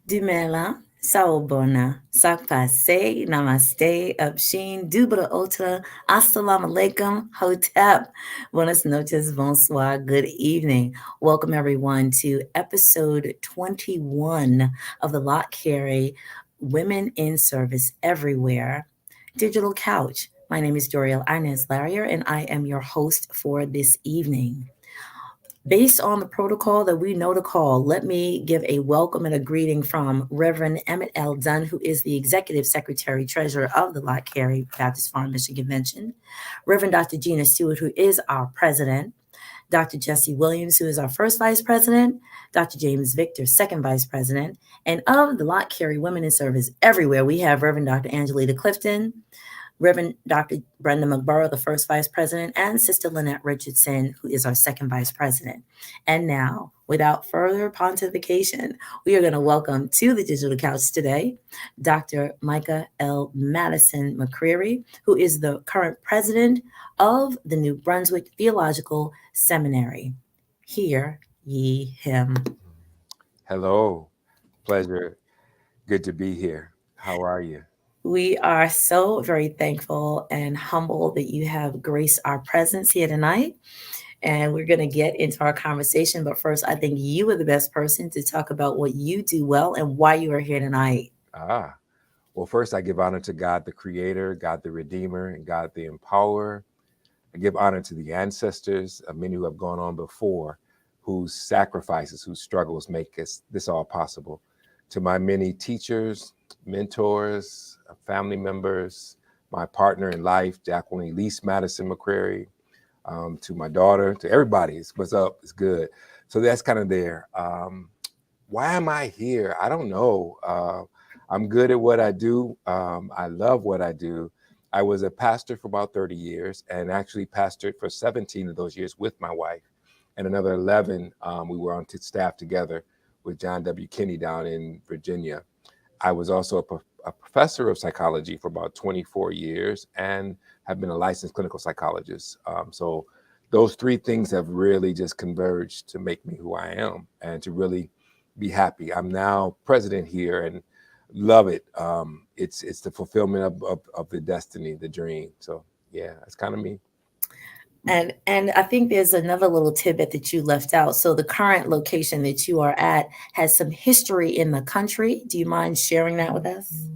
Dumela, Sawubona, Sakpase, Namaste, Upshin, Dubra Ota, Assalamu alaikum, Hotep, Buenas noches, bonsoir, good evening. Welcome everyone to episode 21 of the Lot Carry Women in Service Everywhere Digital Couch. My name is Doriel Inez Larrier, and I am your host for this evening. Based on the protocol that we know to call, let me give a welcome and a greeting from Reverend Emmett L. Dunn, who is the Executive Secretary Treasurer of the Lot Carey Baptist Farm Mission Convention, Reverend Dr. Gina Stewart, who is our President, Dr. Jesse Williams, who is our first Vice President, Dr. James Victor, second Vice President, and of the Lot Carey Women in Service everywhere, we have Reverend Dr. Angelita Clifton, Reverend Dr. Brenda McBorough, the first vice president, and Sister Lynette Richardson, who is our second vice president. And now, without further pontification, we are going to welcome to the Digital Couch today Dr. Micah L. Madison McCreary, who is the current president of the New Brunswick Theological Seminary. Hear ye him. Hello, pleasure. Good to be here. How are you? We are so very thankful and humbled that you have graced our presence here tonight. And we're going to get into our conversation. But first, I think you are the best person to talk about what you do well and why you are here tonight. Well, first, I give honor to God, the Creator, God, the Redeemer, and God, the Empowerer. I give honor to the ancestors, many who have gone on before, whose sacrifices, whose struggles make this all possible. To my many teachers, mentors, family members, my partner in life, Jacqueline Elise Madison McCreary, to my daughter, to everybody. What's up? It's good. So that's kind of there. Why am I here? I don't know. I'm good at what I do. I love what I do. I was a pastor for about 30 years and actually pastored for 17 of those years with my wife. And another 11, we were on staff together with John W. Kinney down in Virginia. I was also a professor of psychology for about 24 years and have been a licensed clinical psychologist. So those three things have really just converged to make me who I am and to really be happy. I'm now president here and love it. It's the fulfillment of the destiny, the dream. So yeah, that's kind of me. And I think there's another little tidbit that you left out. So the current location that you are at has some history in the country. Do you mind sharing that with us?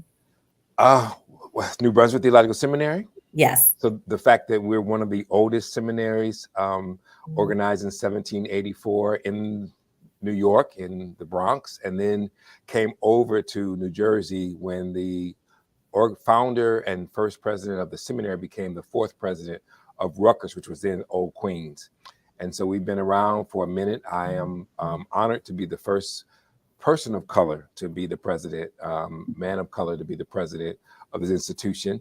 New Brunswick Theological Seminary. Yes. So the fact that we're one of the oldest seminaries, organized in 1784 in New York, in the Bronx, and then came over to New Jersey when the founder and first president of the seminary became the fourth president of Rutgers, which was then Old Queens. And so we've been around for a minute. I am honored to be the first person of color to be the president, man of color to be the president of this institution.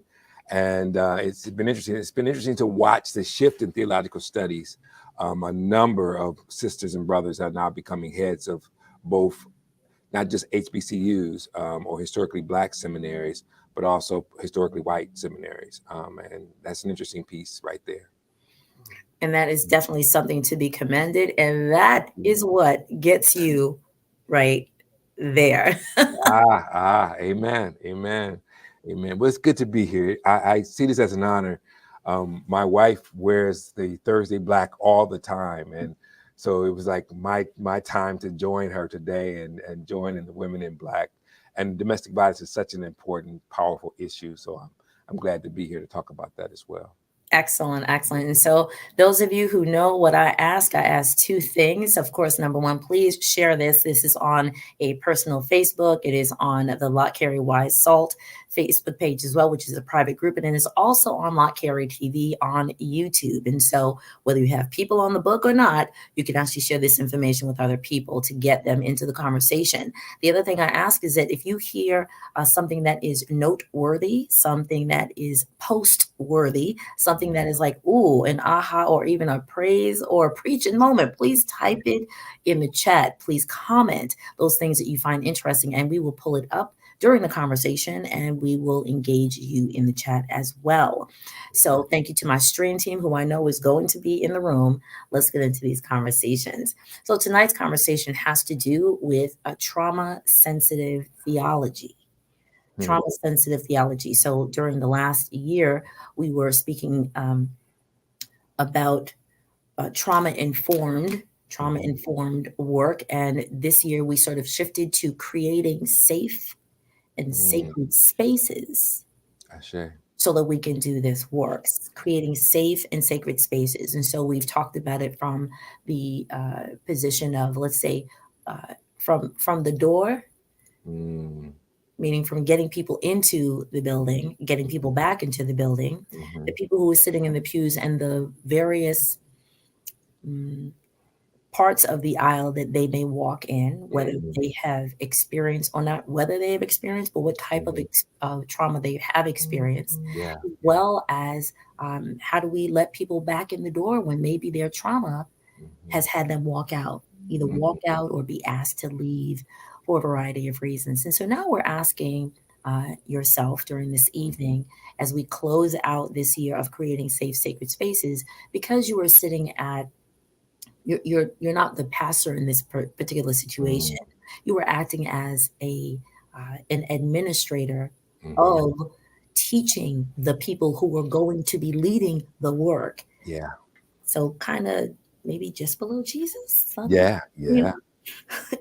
And it's been interesting. It's been interesting to watch the shift in theological studies. A number of sisters and brothers are now becoming heads of both, not just HBCUs or historically Black seminaries, but also historically white seminaries. And that's an interesting piece right there. And that is definitely something to be commended. And that is what gets you right there. Amen. Well, it's good to be here. I see this as an honor. My wife wears the Thursday Black all the time. And so it was like my time to join her today and join in the Women in Black. And domestic violence is such an important, powerful issue. So I'm glad to be here to talk about that as well. Excellent. And so those of you who know what I ask two things. Of course, number one, please share this. This is on a personal Facebook. It is on the Lot Carey Wise Salt Facebook page as well, which is a private group. And it is also on Lot Carey TV on YouTube. And so whether you have people on the book or not, you can actually share this information with other people to get them into the conversation. The other thing I ask is that if you hear something that is noteworthy, something that is post-worthy, something that is like, ooh, an aha, or even a praise or a preaching moment, please type it in the chat. Please comment those things that you find interesting, and we will pull it up during the conversation, and we will engage you in the chat as well. Okay. So thank you to my stream team, who I know is going to be in the room. Let's get into these conversations. So tonight's conversation has to do with a trauma sensitive theology. Hmm. Trauma sensitive theology. So during the last year, we were speaking about trauma Mhm. informed work, and this year we sort of shifted to creating safe and Mm. sacred spaces Ashe. so that we can do this work, creating safe and sacred spaces. And so we've talked about it from the position of, let's say, uh, from the door, Mm. meaning from getting people into the building, getting people back into the building, the Mhm. people who are sitting in the pews, and the various mm, parts of the aisle that they may walk in, whether Mhm. they have experienced or not, whether they have experienced, but what type of Mhm. trauma they have experienced, Yeah. as well as how do we let people back in the door when maybe their trauma Mhm. has had them walk out, either walk Mhm. out or be asked to leave for a variety of reasons. And so now we're asking yourself during this evening, as we close out this year of creating safe, sacred spaces, because you are sitting at you're not the pastor in this particular situation. Mhm. You were acting as an administrator Mhm. of teaching the people who are going to be leading the work. Yeah. So kind of maybe just below Jesus, something, Yeah. you Yeah. know.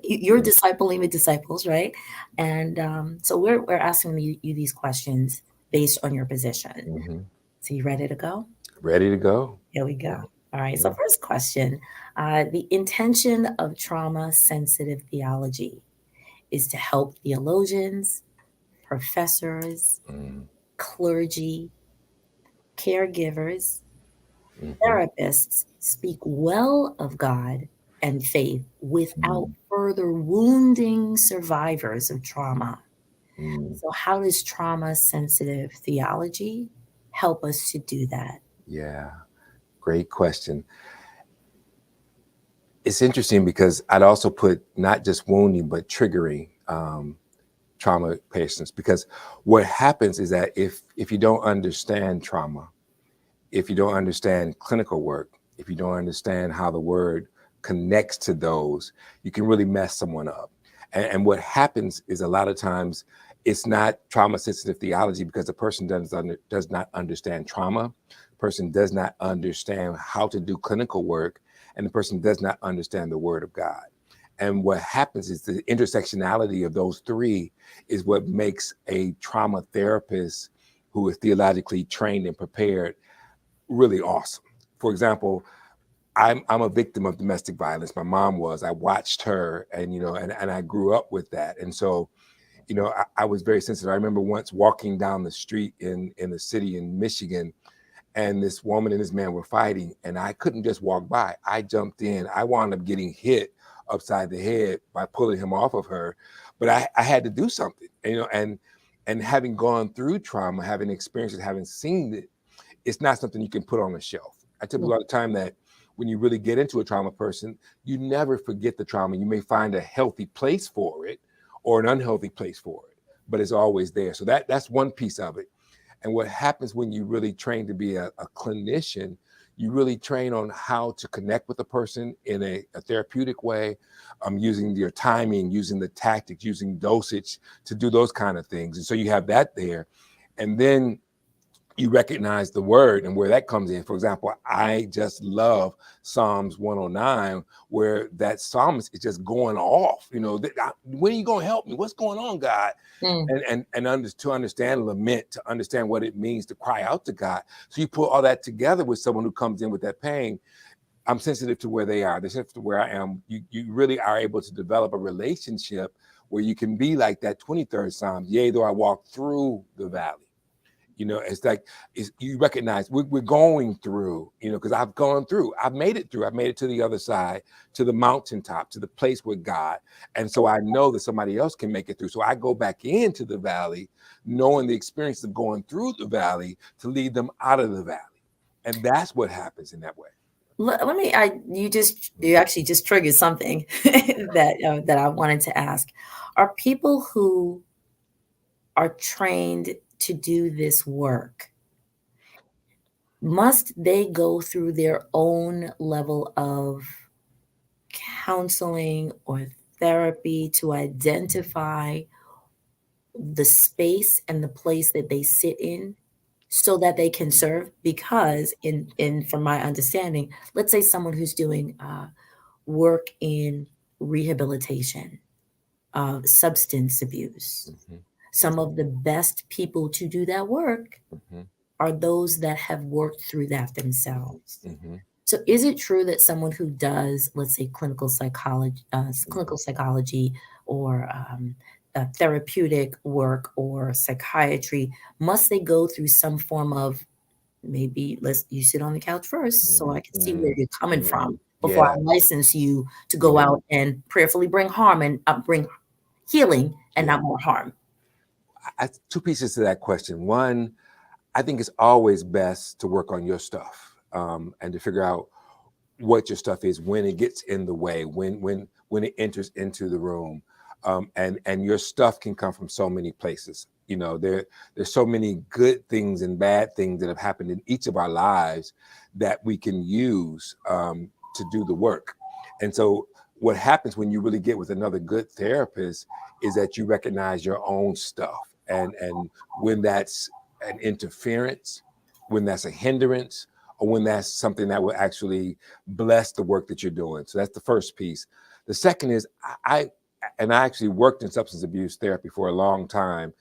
You're Yeah. discipling the disciples, right? And so we're asking you these questions based on your position. Mhm. So you ready to go? Ready to go. Here we go. Yeah. All right. So, Yeah. first question, the intention of trauma sensitive theology is to help theologians, professors, Mhm. clergy, caregivers, Mhm. therapists speak well of God and faith without Mhm. further wounding survivors of trauma. Mhm. So, how does trauma sensitive theology help us to do that? Yeah. Great question. It's interesting because I'd also put not just wounding, but triggering trauma patients. Because what happens is that if you don't understand trauma, if you don't understand clinical work, if you don't understand how the word connects to those, you can really mess someone up. And what happens is a lot of times it's not trauma sensitive theology because the person does not understand trauma, the person does not understand how to do clinical work, and the person does not understand the word of God. And what happens is the intersectionality of those three is what makes a trauma therapist who is theologically trained and prepared really awesome. For example, I'm a victim of domestic violence. My mom was. I watched her, and and I grew up with that. And so, I was very sensitive. I remember once walking down the street in the city in Michigan, and this woman and this man were fighting, and I couldn't just walk by. I jumped in. I wound up getting hit upside the head by pulling him off of her, but I had to do something. And having gone through trauma, having experienced it, having seen it, it's not something you can put on a shelf. I tell people all the time that when you really get into a trauma person, you never forget the trauma. You may find a healthy place for it or an unhealthy place for it, but it's always there. So that's one piece of it. And what happens when you really train to be a clinician, you really train on how to connect with a person in a therapeutic way, using your timing, using the tactics, using dosage to do those kind of things. And so you have that there. And then you recognize the word and where that comes in. For example, I just love Psalms 109, where that psalmist is just going off. When are you going to help me? What's going on, God? Mm. To understand lament, to understand what it means to cry out to God. So you put all that together with someone who comes in with that pain. I'm sensitive to where they are. They're sensitive to where I am. You really are able to develop a relationship where you can be like that 23rd Psalm. Yea, though I walk through the valley. It's like you recognize we're going through, because I've gone through, I've made it through, I've made it to the other side, to the mountaintop, to the place with God. And so I know that somebody else can make it through. So I go back into the valley, knowing the experience of going through the valley to lead them out of the valley. And that's what happens in that way. Let me. You actually just triggered something that I wanted to ask. Are people who are trained to do this work, must they go through their own level of counseling or therapy to identify the space and the place that they sit in so that they can serve? Because in from my understanding, let's say someone who's doing work in rehabilitation, substance abuse, Mm-hmm. some of the best people to do that work Mm-hmm. are those that have worked through that themselves. Mm-hmm. So is it true that someone who does, let's say, Mm-hmm. clinical psychology, or therapeutic work or psychiatry, must they go through some form of, maybe let's you sit on the couch first so I can see where Mm-hmm. you're coming Mm-hmm. from before I Yeah. license you to go Yeah. out and prayerfully bring harm and bring healing and Yeah. not more harm? Two pieces to that question. One, I think it's always best to work on your stuff, and to figure out what your stuff is when it gets in the way, when it enters into the room, and your stuff can come from so many places. There's so many good things and bad things that have happened in each of our lives that we can use, to do the work. And so, what happens when you really get with another good therapist is that you recognize your own stuff, and when that's an interference, when that's a hindrance, or when that's something that will actually bless the work that you're doing. So that's the first piece. The second is, I actually worked in substance abuse therapy for a long time.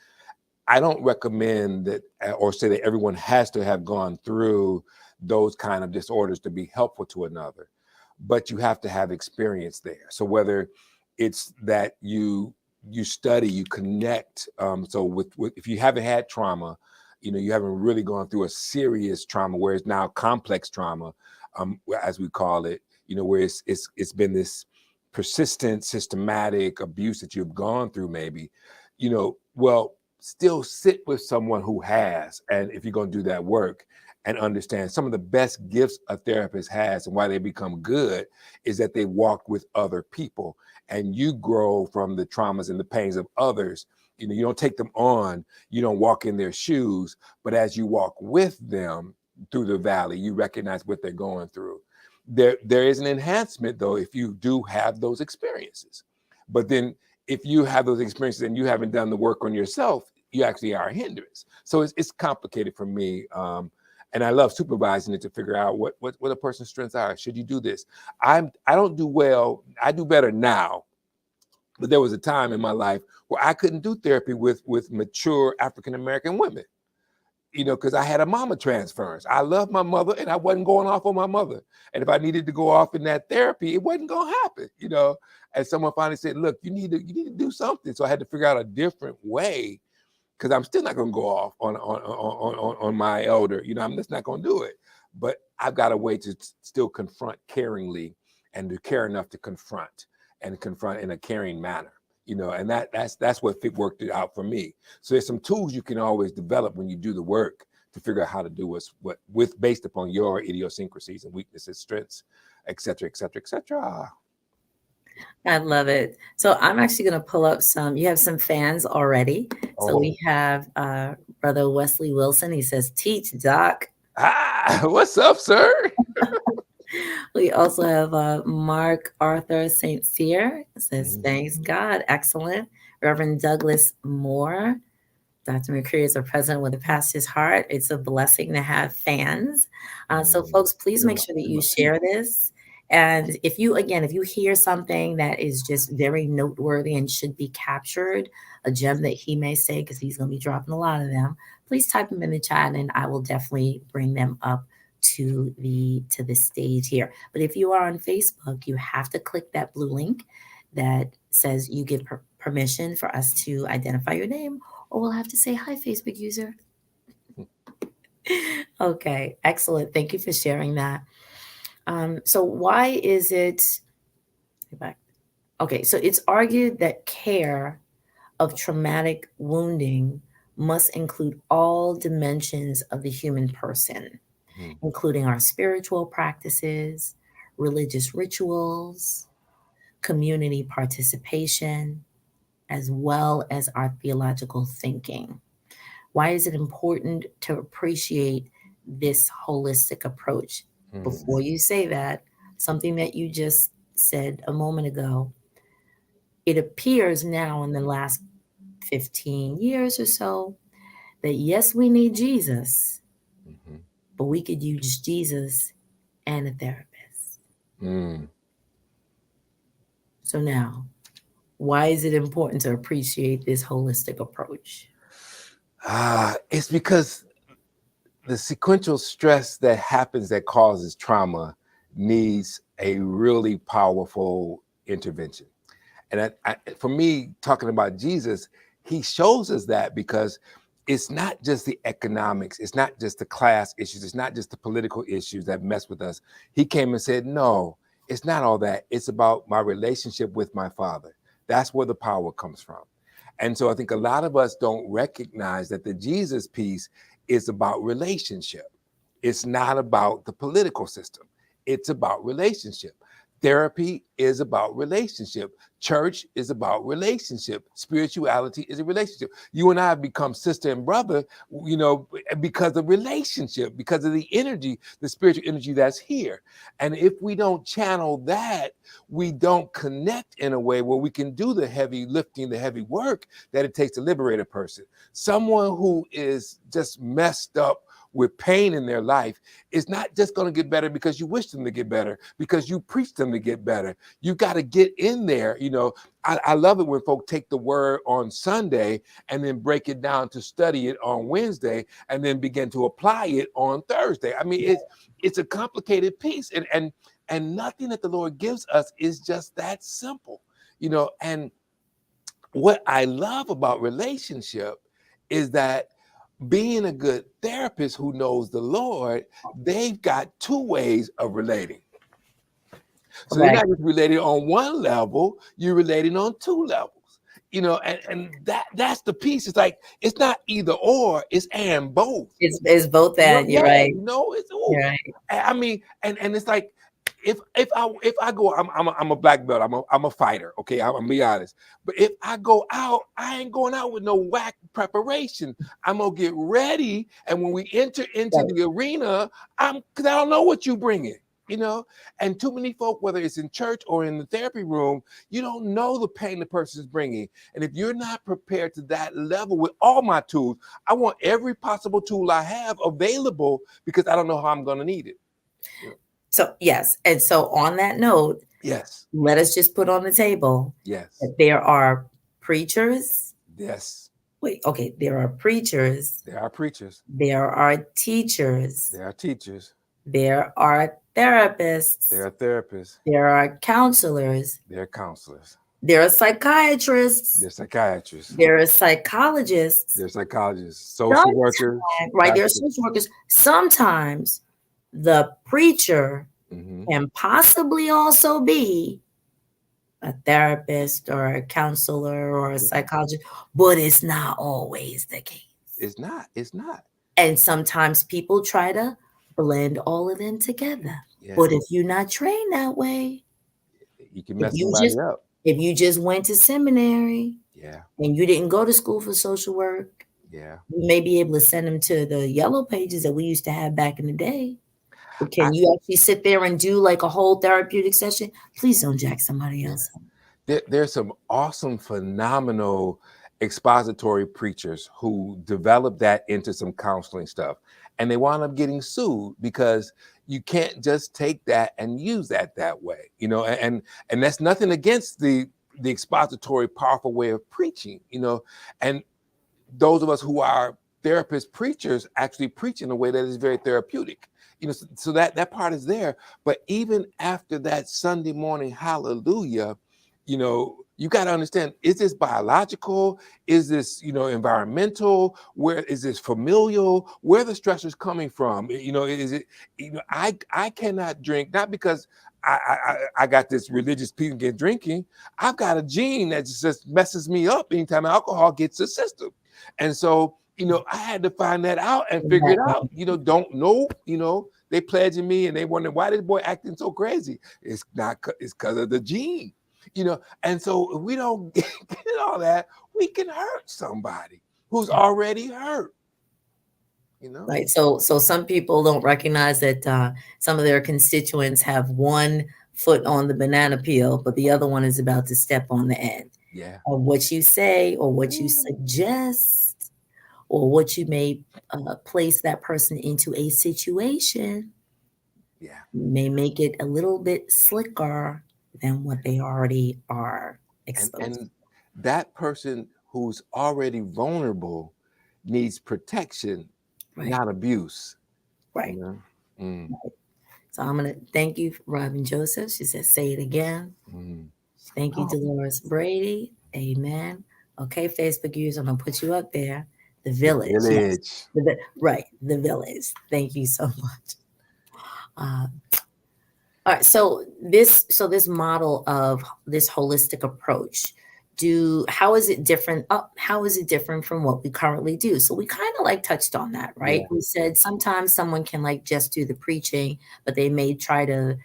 I don't recommend that, or say that everyone has to have gone through those kind of disorders to be helpful to another, but you have to have experience there. So whether it's that you study, you connect. So with if you haven't had trauma, you haven't really gone through a serious trauma where it's now complex trauma, as we call it. Where it's been this persistent, systematic abuse that you've gone through, maybe. Well, still sit with someone who has, and if you're going to do that work, and understand some of the best gifts a therapist has and why they become good is that they walk with other people, and you grow from the traumas and the pains of others. You don't take them on, you don't walk in their shoes, but as you walk with them through the valley, you recognize what they're going through. There is an enhancement, though, if you do have those experiences. But then if you have those experiences and you haven't done the work on yourself, you actually are a hindrance. So it's complicated for me. And I love supervising it to figure out what a person's strengths are. Should you do this? I don't do well. I do better now, but there was a time in my life where I couldn't do therapy with mature African American women. Because I had a mama transference. I loved my mother, and I wasn't going off on my mother. And if I needed to go off in that therapy, it wasn't going to happen. And someone finally said, "Look, you need to do something." So I had to figure out a different way, because I'm still not going to go off on my elder. I'm just not going to do it. But I've got a way to still confront caringly, and to care enough to confront, and confront in a caring manner. And that's what worked it out for me. So there's some tools you can always develop when you do the work to figure out how to do what with based upon your idiosyncrasies and weaknesses, strengths, et cetera, et cetera, et cetera. I love it. So I'm actually going to pull up you have some fans already. So Oh, we have Brother Wesley Wilson. He says, "Teach, Doc." what's up, sir? We also have Mark Arthur St. Cyr. Says, "Thanks God. Excellent." Reverend Douglas Moore. Dr. McCreary is a president with a pastor's heart. It's a blessing to have fans. So folks, please You're make my, sure that you're you my share people. this. And if you hear something that is just very noteworthy and should be captured, a gem that he may say, because he's going to be dropping a lot of them, please type them in the chat and I will definitely bring them up to the stage here. But if you are on Facebook, you have to click that blue link that says you give permission for us to identify your name, or we'll have to say, "Hi, Facebook user." Okay, excellent. Thank you for sharing that. So why is it back? Okay, so it's argued that care of traumatic wounding must include all dimensions of the human person, Mhm. including our spiritual practices, religious rituals, community participation, as well as our theological thinking. Why is it important to appreciate this holistic approach? Before you say that, something that you just said a moment ago, it appears now in the last 15 years or so that yes, we need Jesus, but we could use Jesus and a therapist. So now, why is it important to appreciate this holistic approach? It's because the sequential stress that happens that causes trauma needs a really powerful intervention. And for me, talking about Jesus, he shows us that because it's not just the economics, it's not just the class issues, it's not just the political issues that mess with us. He came and said, no, it's not all that. It's about my relationship with my Father. That's where the power comes from. And so I think a lot of us don't recognize that the Jesus piece is about relationship. It's not about the political system. It's about relationship. Therapy is about relationship. Church is about relationship. Spirituality is a relationship. You and I have become sister and brother, because of relationship, because of the energy, the spiritual energy that's here. And if we don't channel that, we don't connect in a way where we can do the heavy lifting, the heavy work that it takes to liberate a person. Someone who is just messed up with pain in their life is not just going to get better because you wish them to get better, because you preach them to get better. You got to get in there. I love it when folk take the word on Sunday and then break it down to study it on Wednesday and then begin to apply it on Thursday. I mean, it's a complicated piece, and nothing that the Lord gives us is just that simple, and what I love about relationship is that being a good therapist who knows the Lord, they've got two ways of relating. So Right. you're not just relating on one level, you're relating on two levels. And that's the piece. It's like it's not either or, it's and both. It's both that. You're right. It's You're right. I mean, and it's like if I go, I'm a black belt, I'm a fighter. Okay, I'm gonna be honest. But if I go out, I ain't going out with no whack preparation. I'm gonna get ready, and when we enter into Right. the arena, because I don't know what you bringing. And too many folk, whether it's in church or in the therapy room, you don't know the pain the person is bringing. And if you're not prepared to that level with all my tools, I want every possible tool I have available because I don't know how I'm going to need it. So, yes. And so on that note, yes, let us just put on the table that there are preachers. Yes. Wait, okay. There are preachers. There are preachers. There are teachers. There are teachers. There are therapists. There are therapists. There are counselors. There are counselors. There are psychiatrists. There are psychiatrists. There are psychologists. There are psychologists. Social workers. Right. There are social workers. Sometimes the preacher can possibly also be a therapist or a counselor or a psychologist, but it's not always the case. It's not. It's not. And sometimes people try to blend all of them together. Yeah. But if you're not trained that way, you can mess somebody up. If you just went to seminary, yeah, and you didn't go to school for social work, yeah, you may be able to send them to the yellow pages that we used to have back in the day. But can you actually sit there and do like a whole therapeutic session? Please don't jack somebody else. There's some awesome, phenomenal expository preachers who develop that into some counseling stuff. And they wound up getting sued because you can't just take that and use that way, and that's nothing against the expository, powerful way of preaching, and those of us who are therapist preachers actually preach in a way that is very therapeutic, so that part is there. But even after that Sunday morning hallelujah, you got to understand, is this biological? Is this, environmental? Where is this familial? Where are the stressors coming from? Is it, I cannot drink, not because I got this religious piece against drinking. I've got a gene that just messes me up anytime alcohol gets the system. And so, I had to find that out and figure it out. Don't know, they pledging me and they wonder why this boy acting so crazy. It's not, it's because of the gene. And so if we don't get all that, we can hurt somebody who's already hurt. Right. So some people don't recognize that some of their constituents have one foot on the banana peel, but the other one is about to step on the end. Yeah. Of what you say or what you suggest or what you may place that person into a situation may make it a little bit slicker than what they already are exposed. And that person who's already vulnerable needs protection, not abuse. Right. So I'm going to thank you, Robin Joseph. She said, say it again. Thank you, Dolores Brady. Amen. Okay, Facebook users, I'm going to put you up there. The Village. Yes. Right, The Village. Thank you so much. All right, so this model of this holistic approach, how is it different? How is it different from what we currently do? So we kind of like touched on that, right? We said sometimes someone can like just do the preaching, but they may try to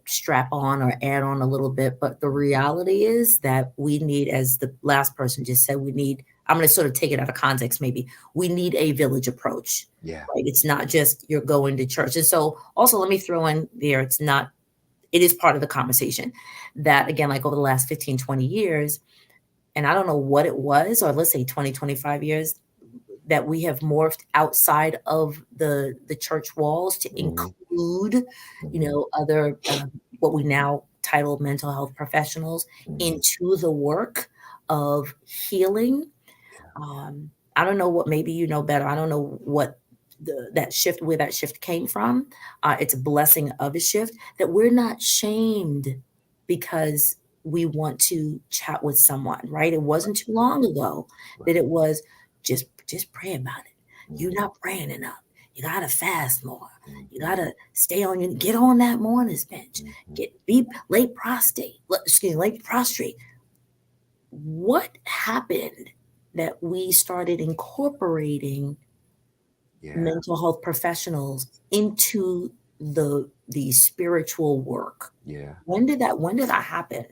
strap on or add on a little bit. But the reality is that we need, as the last person just said, I'm going to sort of take it out of context. Maybe we need a village approach. Yeah. Right? It's not just you're going to church. And so also let me throw in there, it is part of the conversation that, again, like over the last 15, 20 years, and I don't know what it was, or let's say 20, 25 years, that we have morphed outside of the church walls to include, other, what we now title mental health professionals into the work of healing. I don't know what, maybe you know better. I don't know what where that shift came from. It's a blessing of a shift that we're not shamed because we want to chat with someone, right? It wasn't too long ago that it was just pray about it. You're not praying enough. You gotta fast more. You gotta get on that morning's bench. Be late prostrate. What happened that we started incorporating mental health professionals into the spiritual work? When did that happen?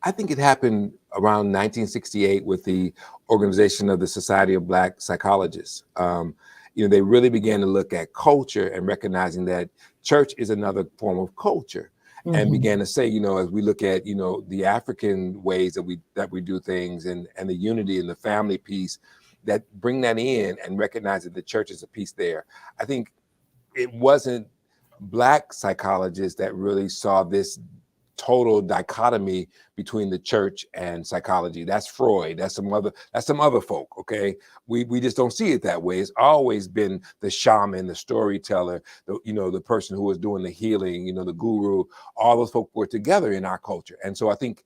I think it happened around 1968 with the organization of the Society of Black Psychologists. They really began to look at culture and recognizing that church is another form of culture, and began to say, as we look at, the African ways that we do things and the unity and the family piece, that bring that in and recognize that the church is a piece there. I think it wasn't Black psychologists that really saw this total dichotomy between the church and psychology. That's Freud. That's some other folk. Okay, we just don't see it that way. It's always been the shaman, the storyteller, the person who was doing the healing. The guru. All those folk were together in our culture, and so I think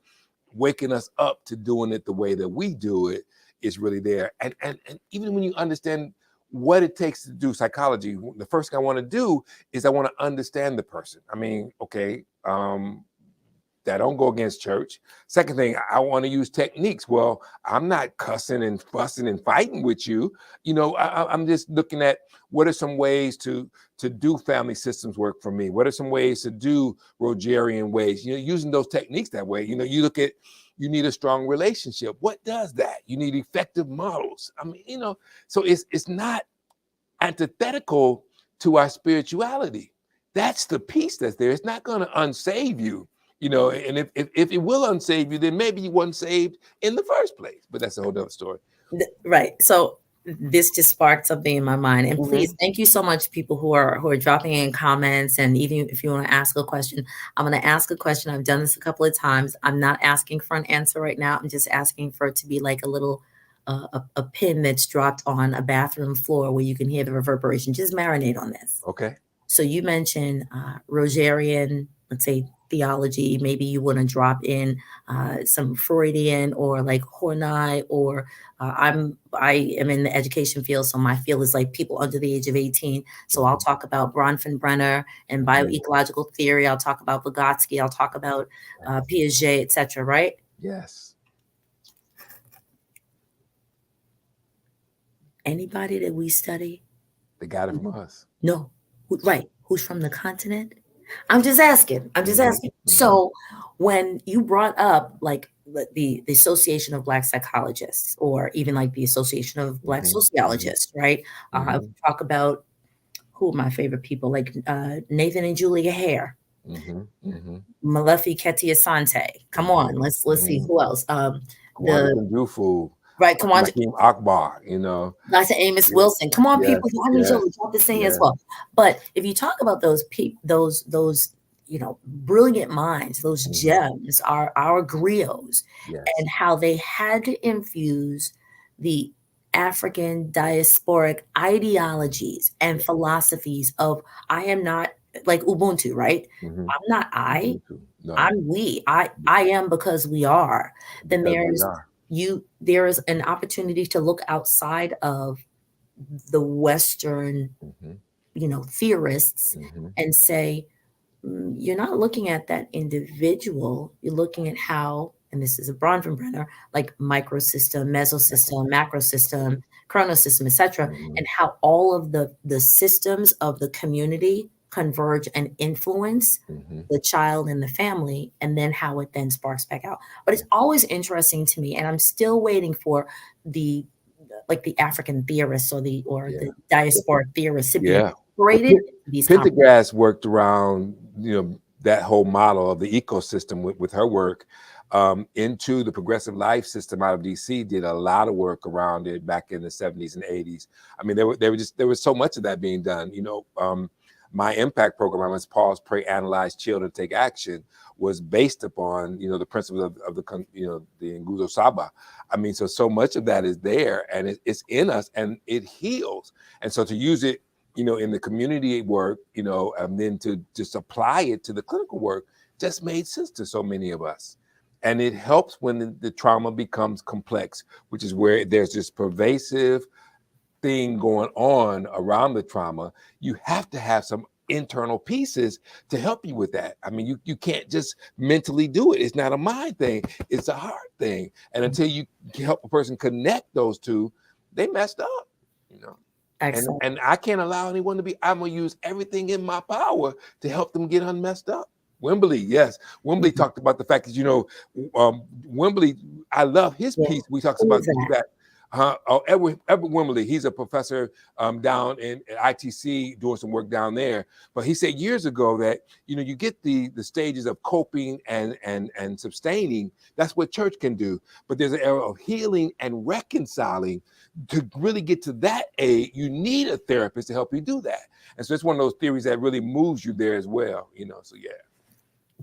waking us up to doing it the way that we do it is really there. And even when you understand what it takes to do psychology, the first thing I want to do is I want to understand the person. I mean, okay. That don't go against church. Second thing, I want to use techniques. Well, I'm not cussing and fussing and fighting with you. I'm just looking at what are some ways to do family systems work for me. What are some ways to do Rogerian ways? Using those techniques that way. You look at, you need a strong relationship. What does that? You need effective models. I mean, so it's not antithetical to our spirituality. That's the piece that's there. It's not going to unsave you. And if it will unsave you, then maybe you weren't saved in the first place. But that's a whole other story. Right. So this just sparked something in my mind. And please, thank you so much, people who are dropping in comments. And even if you want to ask a question, I'm going to ask a question. I've done this a couple of times. I'm not asking for an answer right now. I'm just asking for it to be like a little a pin that's dropped on a bathroom floor where you can hear the reverberation. Just marinate on this. Okay. So you mentioned Rogerian, let's say, theology. Maybe you want to drop in some Freudian or like Hornai, or I am in the education field, so my field is like people under the age of 18. So I'll talk about Bronfenbrenner and bioecological theory. I'll talk about Vygotsky. I'll talk about Piaget, etc. Right? Yes. Anybody that we study? They got it from us. No. Right. Who's from the continent? I'm just asking. So when you brought up like the Association of Black Psychologists, or even like the Association of Black Sociologists, right? Talk about who are my favorite people, like Nathan and Julia Hare, Malefi Keti Asante. Come on, let's see who else. Kawanda The Kundufu, right, Kawanja, Nakeem Akbar, you know. Dr. Amos Wilson. Come on, Yes, people. I need you to drop this in as well. But if you talk about those those brilliant minds, those gems, our griots, and how they had to infuse the African diasporic ideologies and philosophies of I am not like Ubuntu, right? I'm not I, No, I'm we. I am because we are. Then there is an opportunity to look outside of the Western, theorists and say, you're not looking at that individual. You're looking at how, and this is a Bronfenbrenner, like microsystem, mesosystem, macrosystem, chronosystem, etc., and how all of the systems of the community converge and influence the child and the family, and then how it then sparks back out. But it's always interesting to me, and I'm still waiting for the African theorists or the diasporic theorists to be incorporated. Pendergrass worked around that whole model of the ecosystem with her work. Into the Progressive Life System out of DC did a lot of work around it back in the 70s and 80s. I mean, there was so much of that being done. My impact program, as Pause, Pray, Analyze, Children, Take Action, was based upon the principles of the Nguzo Saba. I mean, so much of that is there, and it's in us, and it heals. And so to use it, in the community work, and then to just apply it to the clinical work, just made sense to so many of us. And it helps when the trauma becomes complex, which is where there's this pervasive thing going on around the trauma. You have to have some internal pieces to help you with that. I mean, you can't just mentally do it. It's not a mind thing. It's a heart thing. And until you help a person connect those two, they messed up, And I can't allow anyone to be, I'm going to use everything in my power to help them get unmessed up. Wembley, yes. Wembley talked about the fact that, Wembley, I love his piece. We talked about that. Edward Wembley, he's a professor down in ITC doing some work down there. But he said years ago that, you get the stages of coping and sustaining. That's what church can do. But there's an era of healing and reconciling. To really get to that you need a therapist to help you do that. And so it's one of those theories that really moves you there as well, so yeah.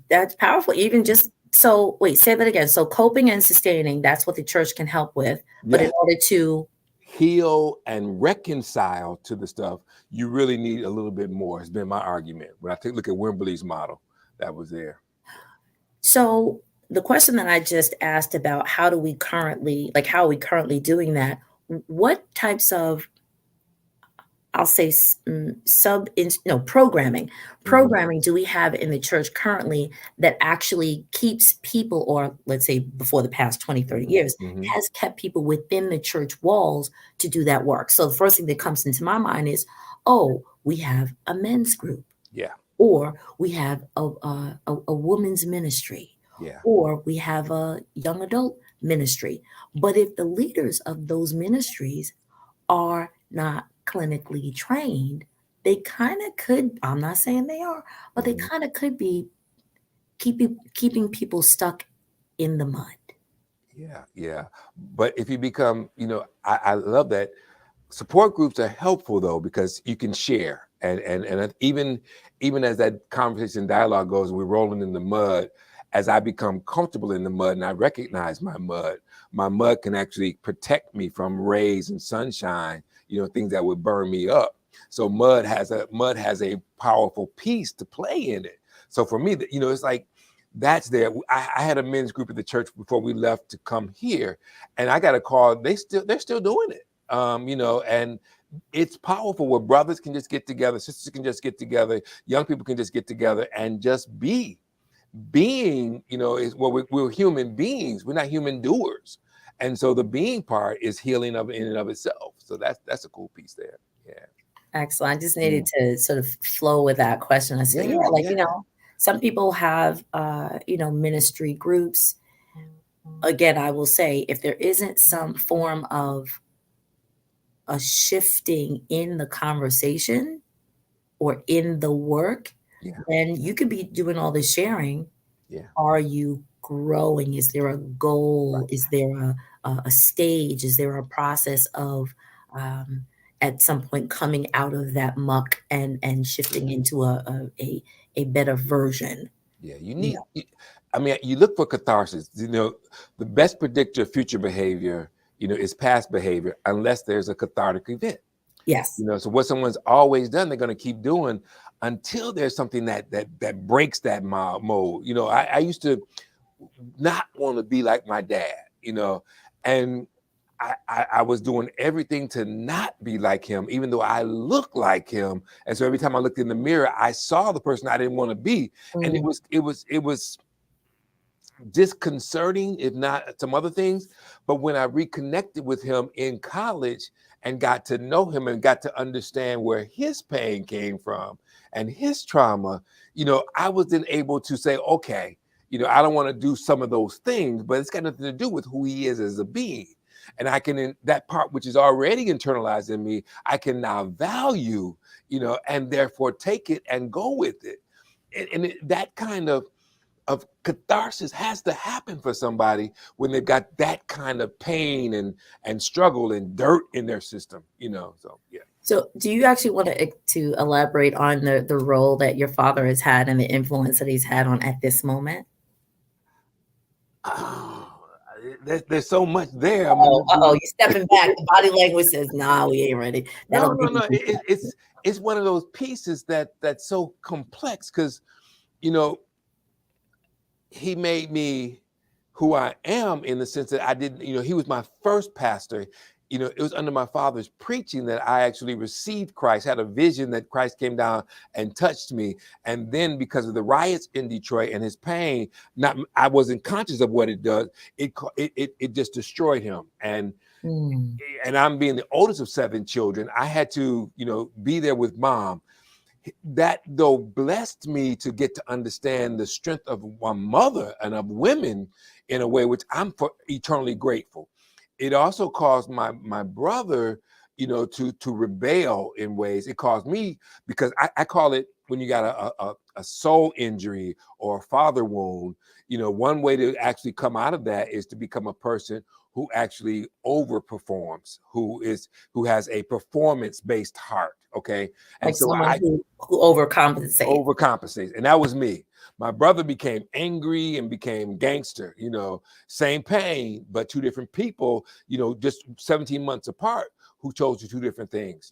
That's powerful. Even just so, wait, say that again. So coping and sustaining, that's what the church can help with. But in order to heal and reconcile to the stuff, you really need a little bit more, has been my argument. When I take a look at Wembley's model, that was there. So the question that I just asked about how are we currently doing that? What types of, I'll say programming do we have in the church currently that actually keeps people, or let's say before the past 20, 30 years, has kept people within the church walls to do that work? So the first thing that comes into my mind is, we have a men's group. Yeah. Or we have a women's ministry. Yeah. Or we have a young adult ministry. But if the leaders of those ministries are not clinically trained, they kind of could, I'm not saying they are, but they kind of could be keeping people stuck in the mud. Yeah. But if you become, I love that. Support groups are helpful though, because you can share. And even as that conversation dialogue goes, we're rolling in the mud. As I become comfortable in the mud and I recognize my mud can actually protect me from rays and sunshine, things that would burn me up. So mud has a powerful piece to play in it. So for me, it's like, that's there. I had a men's group at the church before we left to come here, and I got a call. They're still doing it, and it's powerful where brothers can just get together, sisters can just get together, young people can just get together and just be. Being, is we're human beings. We're not human doers. And so the being part is healing in and of itself. So that's a cool piece there. Yeah. Excellent. I just needed to sort of flow with that question. I said, Some people have, ministry groups. Again, I will say, if there isn't some form of a shifting in the conversation or in the work, Yeah. then you could be doing all the sharing. Yeah. Are you growing? Is there a goal? Right. Is there a stage? Is there a process of um, at some point coming out of that muck and shifting into a better version? Yeah. You Yeah. need, I mean, you look for catharsis. The best predictor of future behavior, is past behavior, unless there's a cathartic event. Yes. So what someone's always done, they're going to keep doing until there's something that breaks that mold. I used to not want to be like my dad, and I was doing everything to not be like him, even though I look like him. And so every time I looked in the mirror, I saw the person I didn't want to be, and it Mm. was disconcerting, if not some other things. But when I reconnected with him in college and got to know him and got to understand where his pain came from and his trauma, I was then able to say, okay, I don't want to do some of those things, but it's got nothing to do with who he is as a being. And I can, in that part which is already internalized in me, I can now value, and therefore take it and go with it. That kind of catharsis has to happen for somebody when they've got that kind of pain and struggle and dirt in their system, so yeah. So, do you actually want to elaborate on the role that your father has had and the influence that he's had on at this moment? Oh, there's so much there. I Oh, mean, you stepping back. The body language says, "Nah, we ain't ready." That'll no, give you some it's one of those pieces that's so complex because you know he made me who I am in the sense that I didn't, he was my first pastor. It was under my father's preaching that I actually received Christ, had a vision that Christ came down and touched me. And then because of the riots in Detroit and his pain, I wasn't conscious of what it does. It just destroyed him. Mm. And I'm being the oldest of 7 children. I had to, be there with mom. That though blessed me to get to understand the strength of my mother and of women in a way which I'm eternally grateful. It also caused my brother, to rebel in ways. It caused me, because I call it, when you got a soul injury or a father wound, one way to actually come out of that is to become a person who actually overperforms, who has a performance-based heart. Okay. And Like so someone I who overcompensates. overcompensates. And that was me. My brother became angry and became gangster, same pain, but 2 different people, just 17 months apart, who chose to 2 different things,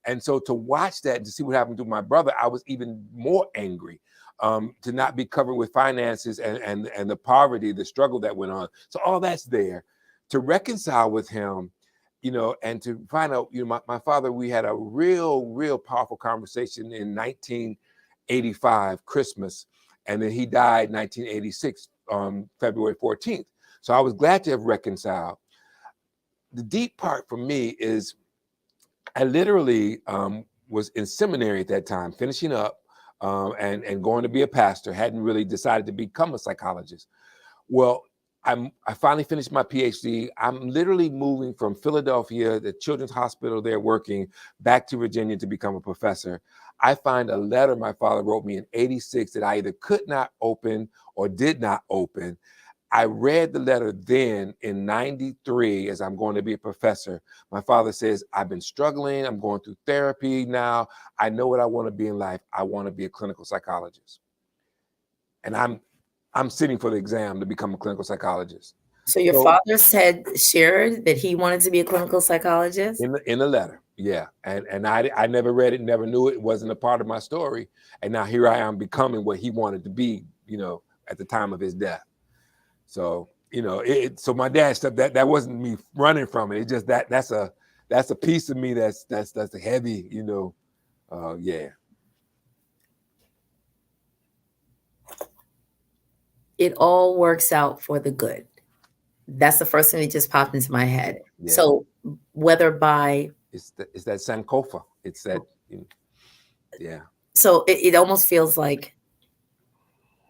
And so to watch that and to see what happened to my brother, I was even more angry. To not be covered with finances and the poverty, the struggle that went on. So all that's there. To reconcile with him, and to find out, my father, we had a real powerful conversation in 1985 Christmas, and then he died 1986 February 14th. So I was glad to have reconciled. The deep part for me is I literally was in seminary at that time, finishing up and going to be a pastor. Hadn't really decided to become a psychologist. Well, I finally finished my PhD. I'm literally moving from Philadelphia, the Children's Hospital there, working, back to Virginia to become a professor. I find a letter my father wrote me in '86 that I either could not open or did not open. I read the letter then in '93 as I'm going to be a professor. My father says, I've been struggling. I'm going through therapy now. I know what I want to be in life. I want to be a clinical psychologist. And I'm sitting for the exam to become a clinical psychologist. So your So father shared that he wanted to be a clinical psychologist? in the letter, yeah. And I never read it, never knew it. It wasn't a part of my story. And now here I am becoming what he wanted to be, at the time of his death. So, so my dad stuff, that wasn't me running from it. It's just that's a piece of me that's a heavy, yeah. It all works out for the good. That's the first thing that just popped into my head. Yeah. So whether by it's that Sankofa. It's that, yeah. So it almost feels like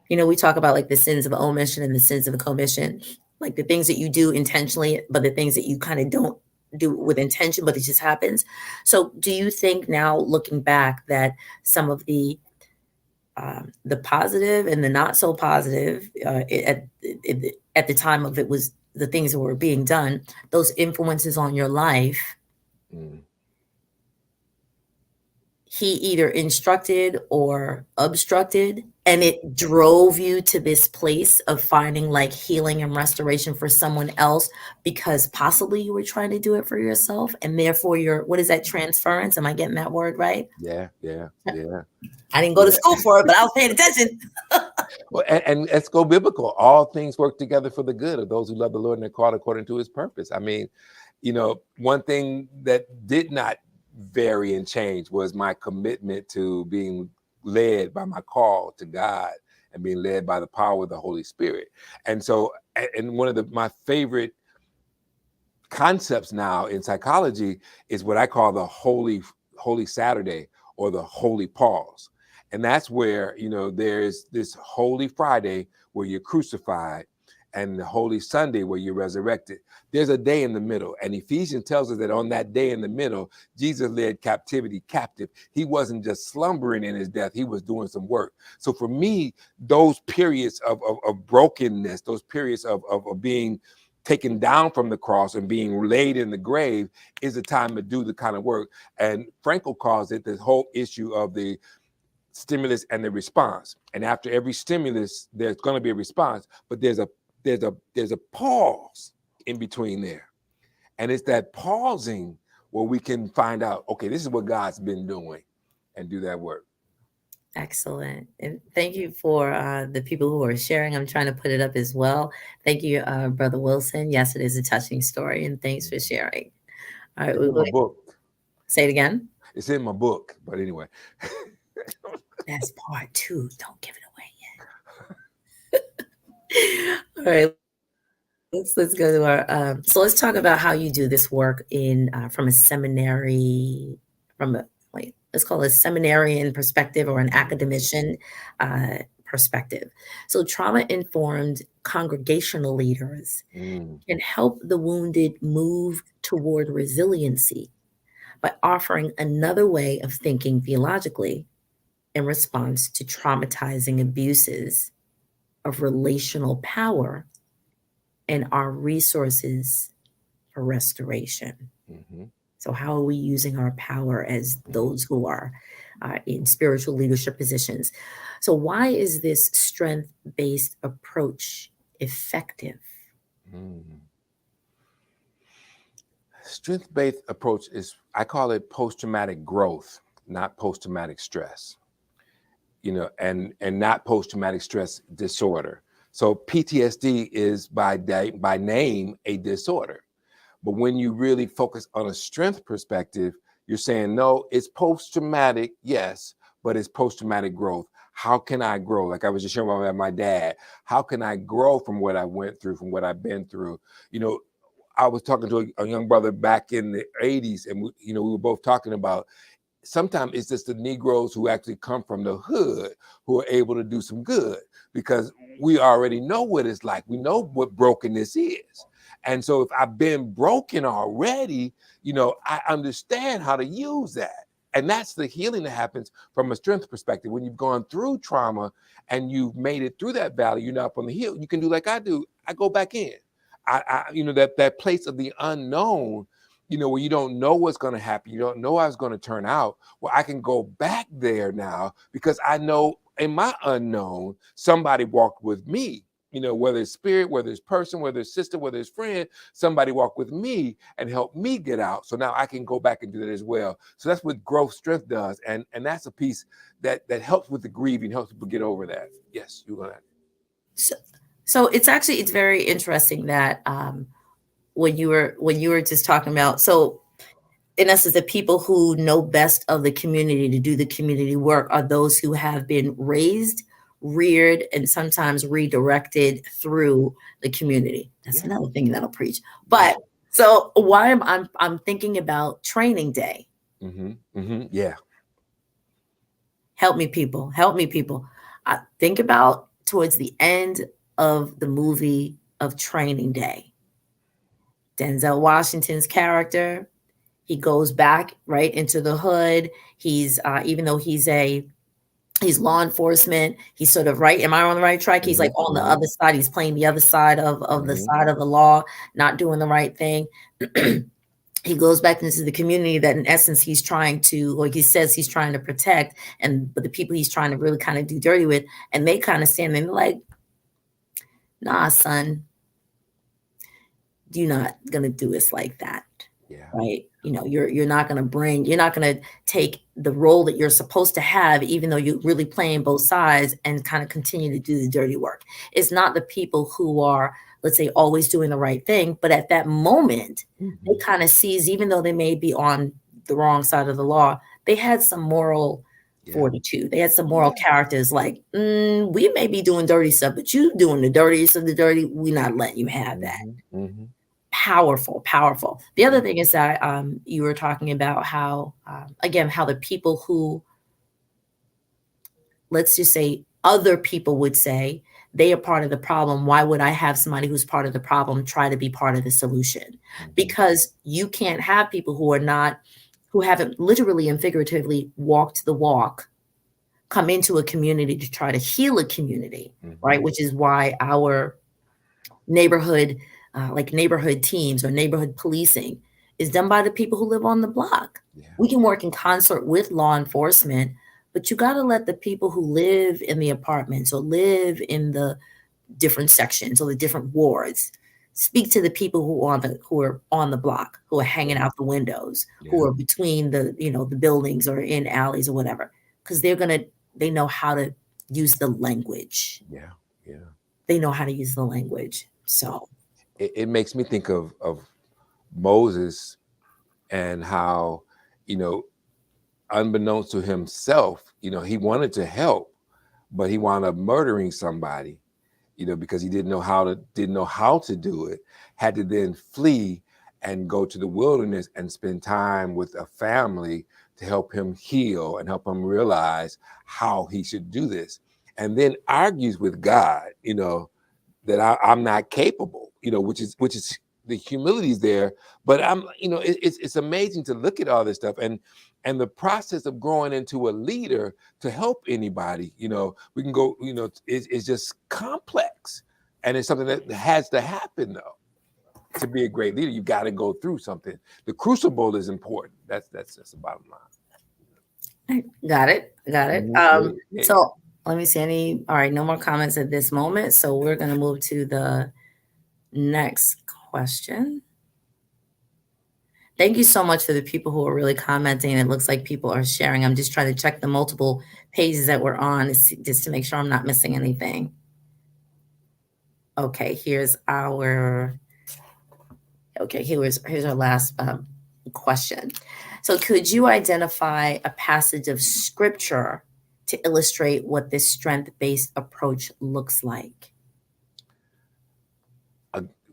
We talk about like the sins of omission and the sins of commission, like the things that you do intentionally, but the things that you kind of don't do with intention, but it just happens. So, do you think now, looking back, that some of the positive and the not so positive at the time of it was the things that were being done, those influences on your life, he either instructed or obstructed, and it drove you to this place of finding like healing and restoration for someone else because possibly you were trying to do it for yourself, and therefore what is that, transference? Am I getting that word right? Yeah. I didn't go to school for it, but I was paying attention. Well, and let's go biblical. All things work together for the good of those who love the Lord and are called according to his purpose. I mean, one thing that did not vary and change was my commitment to being led by my call to God and being led by the power of the Holy Spirit. And so, and one of my favorite concepts now in psychology is what I call the Holy Saturday, or the Holy Pause. And that's where, there's this Holy Friday where you're crucified, and the Holy Sunday where you're resurrected. There's a day in the middle. And Ephesians tells us that on that day in the middle, Jesus led captivity captive. He wasn't just slumbering in his death. He was doing some work. So for me, those periods of brokenness, those periods of being taken down from the cross and being laid in the grave is the time to do the kind of work. And Frankl calls it the whole issue of the stimulus and the response. And after every stimulus, there's going to be a response, but there's a pause in between there. And it's that pausing where we can find out, okay, this is what God's been doing, and do that work. Excellent. And thank you for the people who are sharing. I'm trying to put it up as well. Thank you, Brother Wilson. Yes, it is a touching story, and thanks for sharing. All right, it's in my book. Say it again. It's in my book, but anyway. That's part 2. Don't give it away yet. All right, let's go to our. So let's talk about how you do this work from a seminary, let's call it a seminarian perspective, or an academician perspective. So trauma-informed congregational leaders can help the wounded move toward resiliency by offering another way of thinking theologically in response to traumatizing abuses of relational power and our resources for restoration. So how are we using our power as those who are in spiritual leadership positions? So why is this strength-based approach effective? Strength-based approach is, I call it post-traumatic growth, not post-traumatic stress, and not post-traumatic stress disorder. So PTSD is by name a disorder. But when you really focus on a strength perspective, you're saying, no, it's post-traumatic, yes, but it's post-traumatic growth. How can I grow? Like I was just sharing about my dad. How can I grow from what I went through, from what I've been through? I was talking to a young brother back in the 80s, and we were both talking about, sometimes it's just the Negroes who actually come from the hood who are able to do some good, because we already know what it's like. We know what brokenness is. And so if I've been broken already, I understand how to use that. And that's the healing that happens from a strength perspective. When you've gone through trauma and you've made it through that valley, you're not up on the hill. You can do like I do. I go back in. That place of the unknown, where you don't know what's going to happen. You don't know how it's going to turn out. Well, I can go back there now because I know in my unknown, somebody walked with me. Whether it's spirit, whether it's person, whether it's sister, whether it's friend, somebody walked with me and helped me get out. So now I can go back and do that as well. So that's what growth strength does. And that's a piece that helps with the grieving, helps people get over that. Yes, you're going to. So it's very interesting that when you were just talking about, so in essence, the people who know best of the community to do the community work are those who have been raised, reared, and sometimes redirected through the community. That's another thing that'll preach. But so why I'm thinking about training day. Yeah. Help me, people. Think about towards the end of the movie of Training Day. Denzel Washington's character, he goes back right into the hood. He's even though he's law enforcement, he's sort of right. Am I on the right track? He's like on the other side. He's playing the other side of the side of the law, not doing the right thing. He goes back into the community that in essence he's trying to, or he says he's trying to protect, but the people he's trying to really kind of do dirty with, and they kind of stand there and like, nah, son, you're not gonna do us like that. Yeah. Right. You're not gonna take the role that you're supposed to have, even though you're really playing both sides, and kind of continue to do the dirty work. It's not the people who are, let's say, always doing the right thing, but at that moment, they kind of seize, even though they may be on the wrong side of the law, they had some moral fortitude. They had some moral characters like, we may be doing dirty stuff, but you doing the dirtiest of the dirty, we're not letting you have that. Powerful. The other thing is that you were talking about how, again, how the people who, let's just say other people would say they are part of the problem. Why would I have somebody who's part of the problem try to be part of the solution? Because you can't have people who haven't literally and figuratively walked the walk come into a community to try to heal a community, right? Which is why our neighborhood teams or neighborhood policing is done by the people who live on the block. We can work in concert with law enforcement, but you got to let the people who live in the apartments or live in the different sections or the different wards speak to the people who are on the block, who are hanging out the windows, who are between the buildings or in alleys or whatever, because they know how to use the language. They know how to use the language. So it makes me think of Moses and how, unbeknownst to himself, he wanted to help, but he wound up murdering somebody, because he didn't know how to do it, had to then flee and go to the wilderness and spend time with a family to help him heal and help him realize how he should do this. And then argues with God, that I'm not capable, which is the humility is there. But it's amazing to look at all this stuff and the process of growing into a leader to help anybody. We can go, it's just complex, and it's something that has to happen though. To be a great leader, you got to go through something. The crucible is important. That's the bottom line. Got it. So let me see all right, no more comments at this moment. So we're going to move to the next question. Thank you so much for the people who are really commenting. It looks like people are sharing. I'm just trying to check the multiple pages that we're on just to make sure I'm not missing anything. Okay, here's our last question. So could you identify a passage of scripture to illustrate what this strength-based approach looks like?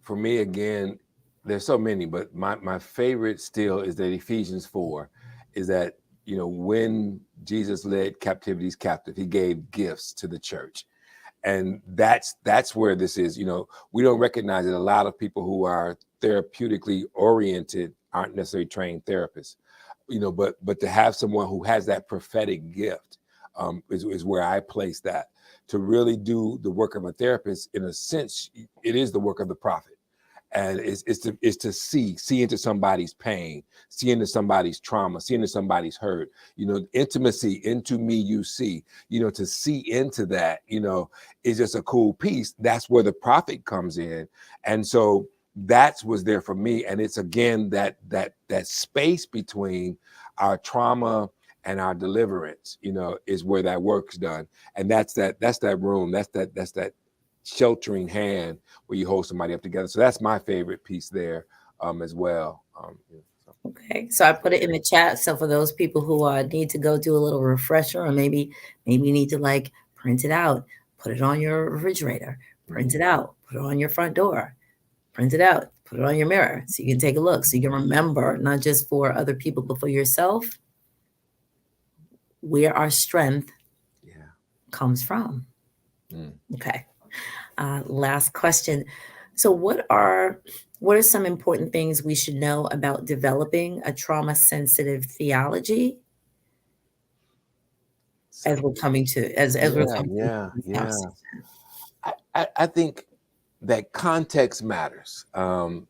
For me, again, there's so many, but my favorite still is that Ephesians 4 is that, when Jesus led captivities captive, he gave gifts to the church. And that's where this is. We don't recognize that a lot of people who are therapeutically oriented aren't necessarily trained therapists, but to have someone who has that prophetic gift is where I place that. To really do the work of a therapist, in a sense, it is the work of the prophet. And it's to see into somebody's pain, see into somebody's trauma, see into somebody's hurt, intimacy, into me you see, to see into that, is just a cool piece. That's where the prophet comes in. And so that's what's there for me. And it's again that space between our trauma and our deliverance, is where that work's done. And that's that room, that's that sheltering hand where you hold somebody up together. So that's my favorite piece there as well. Okay, so I put it in the chat. So for those people who need to go do a little refresher, or maybe you need to print it out, put it on your refrigerator, print it out, put it on your front door, print it out, put it on your mirror so you can take a look, so you can remember, not just for other people, but for yourself, where our strength comes from. Mm. Okay. Last question. So, what are some important things we should know about developing a trauma sensitive theology as we're coming to as we're Yeah, coming to yeah, this yeah. conversation? I think that context matters. And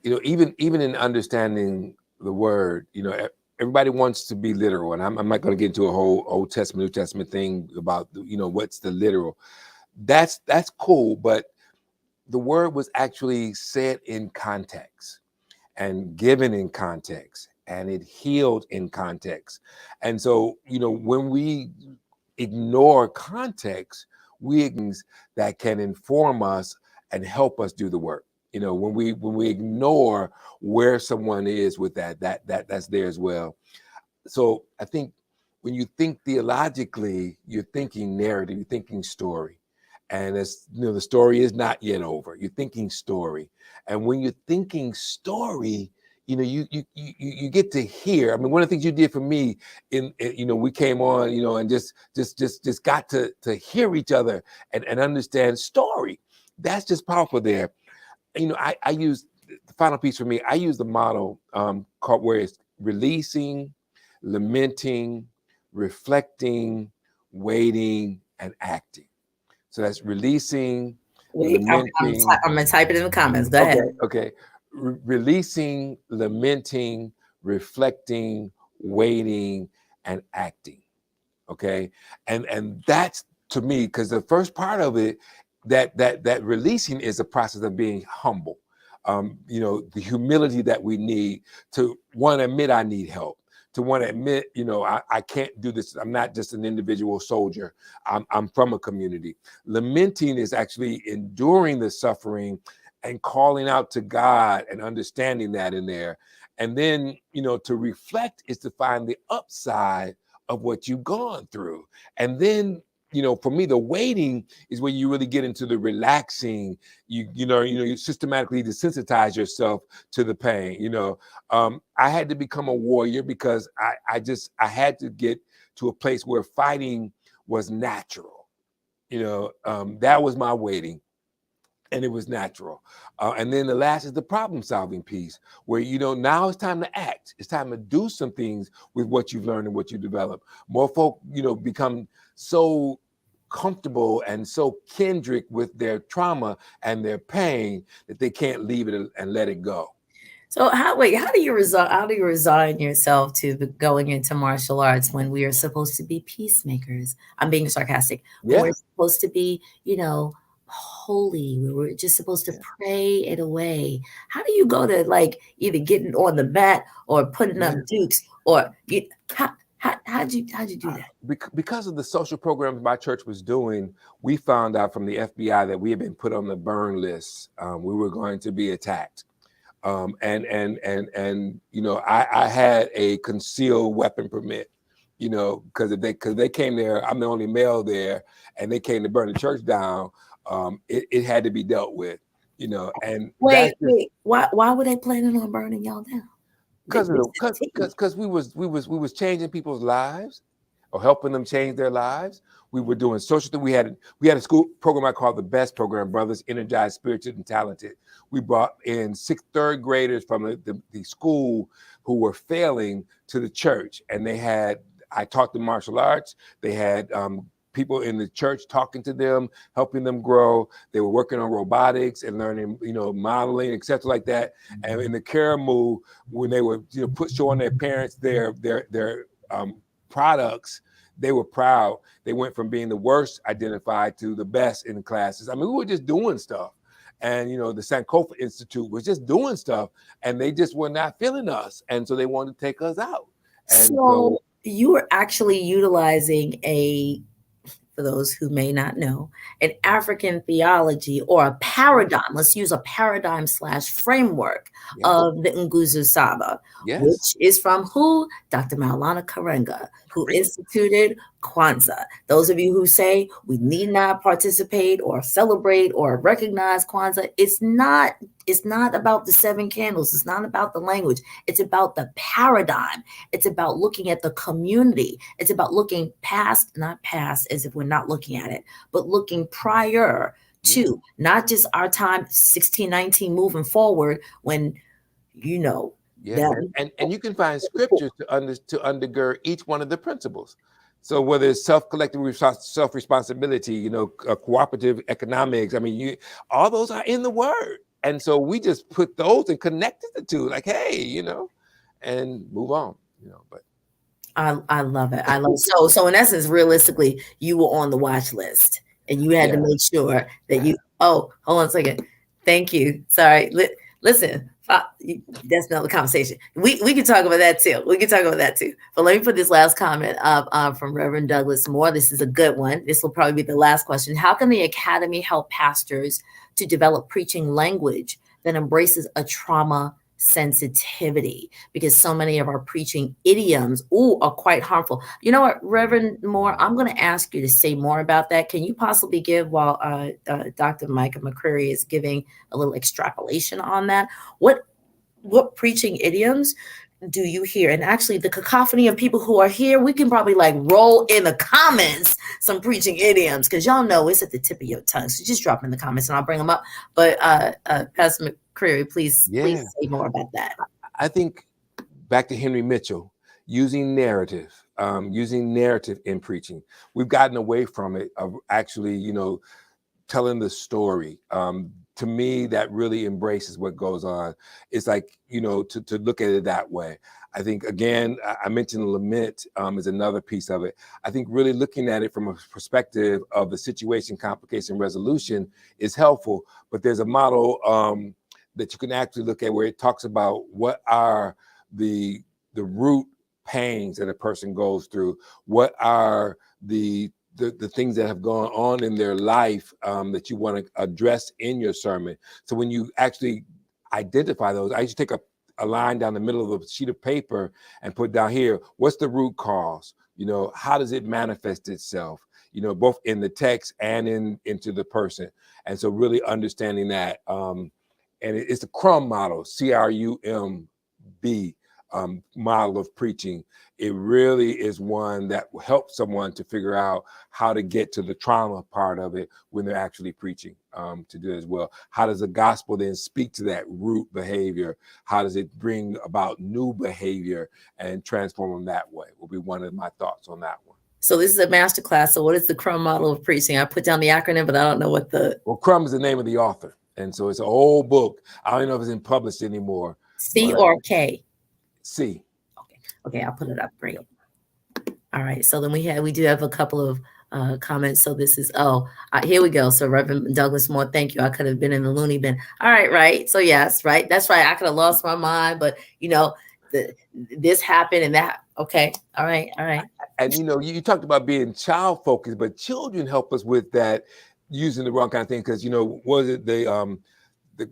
even in understanding the word, everybody wants to be literal, and I'm not going to get into a whole Old Testament, New Testament thing about what's the literal. That's cool, but the word was actually said in context and given in context, and it healed in context. And so, when we ignore context, that can inform us and help us do the work. When we ignore where someone is with that's there as well. So I think when you think theologically, you're thinking narrative, you're thinking story. And the story is not yet over. You're thinking story. And when you're thinking story, you get to hear. I mean, one of the things you did for me we came on, and just got to hear each other and understand story. That's just powerful there. I use the final piece for me. I use the model called where it's releasing, lamenting, reflecting, waiting, and acting. So that's releasing, Wait, lamenting. I'm gonna type it in the comments. Go ahead. Okay. Releasing, lamenting, reflecting, waiting, and acting. Okay. And that's to me, because the first part of it, that releasing is a process of being humble. The humility that we need to want to admit I need help, to want to admit, I can't do this. I'm not just an individual soldier. I'm from a community. Lamenting is actually enduring the suffering and calling out to God and understanding that in there. And then, to reflect is to find the upside of what you've gone through. And then, for me, the waiting is when you really get into the relaxing. You systematically desensitize yourself to the pain. I had to become a warrior because I had to get to a place where fighting was natural. That was my waiting. And it was natural. And then the last is the problem solving piece where, now it's time to act. It's time to do some things with what you've learned and what you develop. More folk, become so comfortable and so kindred with their trauma and their pain that they can't leave it and let it go. So how do you resign yourself to going into martial arts when we are supposed to be peacemakers? I'm being sarcastic. When Yeah. we're supposed to be, holy. We're just supposed to pray it away. How do you go to either getting on the mat or putting up dukes or how'd you do that? Because of the social programs my church was doing, we found out from the FBI that we had been put on the burn list. We were going to be attacked. And I had a concealed weapon permit, because they came there. I'm the only male there, and they came to burn the church down. It had to be dealt with, and Wait. Why were they planning on burning y'all down? because we was changing people's lives or helping them change their lives. We were doing social things. We had a school program I called the BEST program, Brothers Energized, Spirited, and Talented. We brought in third graders from the school who were failing to the church, and I taught them martial arts. They had people in the church talking to them, helping them grow. They were working on robotics and learning, modeling, etc., like that. And in the Karamu, when they were, showing their parents their products, they were proud. They went from being the worst identified to the best in the classes. I mean, we were just doing stuff. And, the Sankofa Institute was just doing stuff, and they just were not feeling us. And so they wanted to take us out. And so you were actually utilizing for those who may not know, an African theology or a paradigm. Let's use a paradigm / framework of the Nguzu Saba, which is from who? Dr. Maulana Karenga, who instituted Kwanzaa. Those of you who say we need not participate or celebrate or recognize Kwanzaa, it's not about the seven candles. It's not about the language. It's about the paradigm. It's about looking at the community. It's about looking past, not past as if we're not looking at it, but looking prior to not just our time 1619 moving forward when and you can find scriptures to undergird each one of the principles. So whether it's self-collective self-responsibility, cooperative economics, I mean, all those are in the word. And so we just put those and connected the two, like, hey, and move on, but I love it. I love it. So in essence, realistically, you were on the watch list and you had to make sure that hold on a second. Thank you. Sorry. Listen, that's another conversation. We can talk about that too. But let me put this last comment up from Reverend Douglas Moore. This is a good one. This will probably be the last question. How can the Academy help pastors to develop preaching language that embraces a trauma sensitivity? Because so many of our preaching idioms are quite harmful. You know what, Reverend Moore, I'm going to ask you to say more about that. Can you possibly give, while Dr. Micah McCreary is giving a little extrapolation on that, what preaching idioms do you hear? And actually the cacophony of people who are here, we can probably roll in the comments some preaching idioms, because y'all know it's at the tip of your tongue. So just drop in the comments and I'll bring them up. But Pastor McCreary, please say more about that. I think back to Henry Mitchell, using narrative in preaching. We've gotten away from it of actually, telling the story. To me, that really embraces what goes on. It's like, to look at it that way. I think, again, I mentioned lament is another piece of it. I think really looking at it from a perspective of the situation, complication, resolution is helpful. But there's a model that you can actually look at where it talks about what are the root pains that a person goes through, what are the things that have gone on in their life that you want to address in your sermon. So when you actually identify those, I used to take a line down the middle of a sheet of paper and put down here, what's the root cause? How does it manifest itself? Both in the text and into the person. And so really understanding that, and it's the CRUM model, CRUMB model of preaching. It really is one that will help someone to figure out how to get to the trauma part of it when they're actually preaching, to do it as well. How does the gospel then speak to that root behavior? How does it bring about new behavior and transform them that way? Will be one of my thoughts on that one. So this is a masterclass. So what is the CRUM model of preaching? I put down the acronym, but I don't know what Well, CRUM is the name of the author. And so it's an old book. I don't know if it's in published anymore. C or K? C. Okay, I'll put it up. Great. All right. So then we do have a couple of comments. So this is, here we go. So Reverend Douglas Moore, thank you. I could have been in the loony bin. All right, right. So yes, right. That's right. I could have lost my mind, but this happened and that. Okay. All right. And you talked about being child focused, but children help us with that, using the wrong kind of thing. Because was it the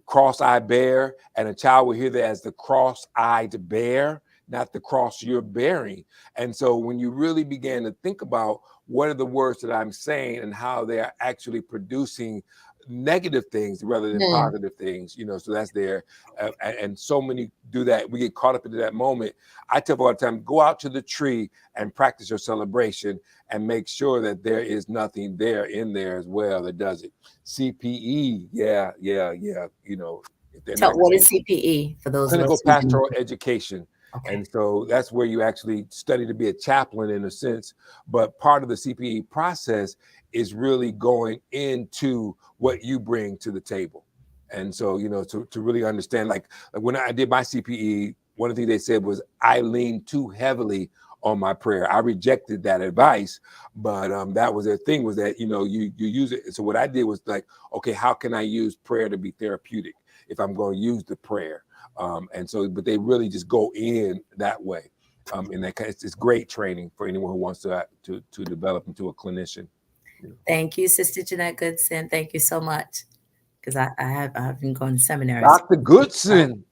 cross-eyed bear, and a child will hear that as the cross-eyed bear, not the cross you're bearing. And so when you really began to think about what are the words that I'm saying and how they are actually producing negative things rather than positive things, so that's there. And so many do that. We get caught up into that moment. I tell people all the time, go out to the tree and practice your celebration and make sure that there is nothing there in there as well that does it. CPE, yeah. What is CPE for those? Clinical pastoral education. Okay. And so that's where you actually study to be a chaplain in a sense. But part of the CPE process is really going into what you bring to the table. And so, to really understand, like when I did my CPE, one of the things they said was I leaned too heavily on my prayer. I rejected that advice, but that was their thing, was that, you use it. And so what I did was like, okay, how can I use prayer to be therapeutic if I'm going to use the prayer? And so, but they really just go in that way. And that it's great training for anyone who wants to develop into a clinician. Thank you, Sister Jeanette Goodson. Thank you so much. Because I've been going to seminary. Dr. Goodson.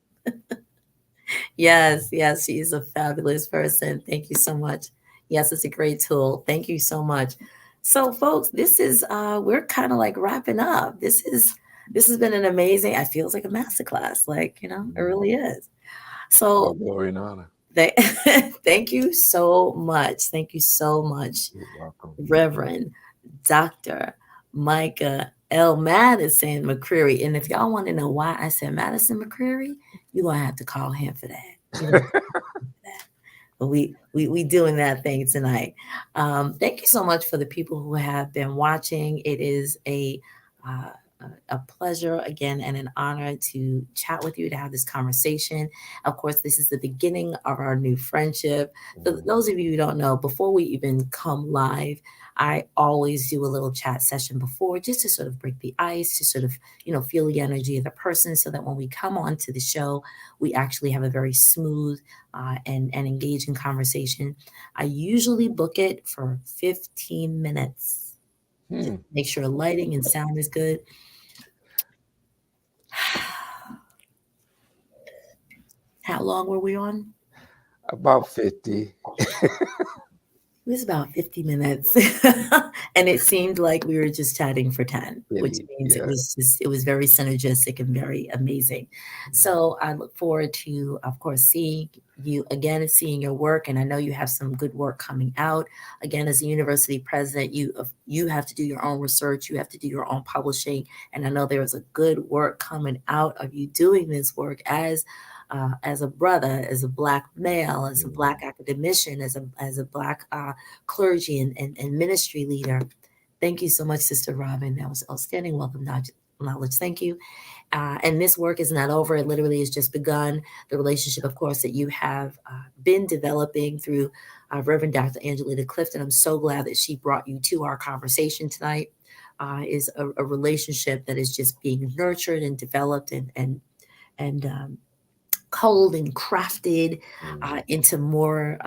Yes, she's a fabulous person. Thank you so much. Yes, it's a great tool. Thank you so much. So, folks, this is we're kind of like wrapping up. This has been an amazing. It feels like a masterclass, like it really is. All So, glory and honor. they, thank you so much. Thank you so much, You're welcome. Reverend Dr. Micah L. Madison McCreary. And if y'all want to know why I said Madison McCreary, you're gonna have to call him for that. You're gonna have to call him for that. But we doing that thing tonight. Thank you so much for the people who have been watching. It is uh, a pleasure again and an honor to chat with you, to have this conversation. Of course, this is the beginning of our new friendship. For those of you who don't know, before we even come live, I always do a little chat session before, just to sort of break the ice, to sort of feel the energy of the person, so that when we come on to the show, we actually have a very smooth and engaging conversation. I usually book it for 15 minutes. Just make sure lighting and sound is good. How long were we on? About 50. It was about 50 minutes. And it seemed like we were just chatting for 10, which means it was very synergistic and very amazing. So I look forward to, of course, seeing you again and seeing your work. And I know you have some good work coming out. Again, as a university president, you have to do your own research. You have to do your own publishing. And I know there is a good work coming out of you doing this work as a brother, as a Black male, as a Black academician, as a Black clergy and ministry leader. Thank you so much, Sister Robin. That was outstanding. Welcome, knowledge. Thank you. And this work is not over. It literally has just begun. The relationship, of course, that you have been developing through Reverend Dr. Angelina Clifton. I'm so glad that she brought you to our conversation tonight. Is a relationship that is just being nurtured and developed and culled and crafted into more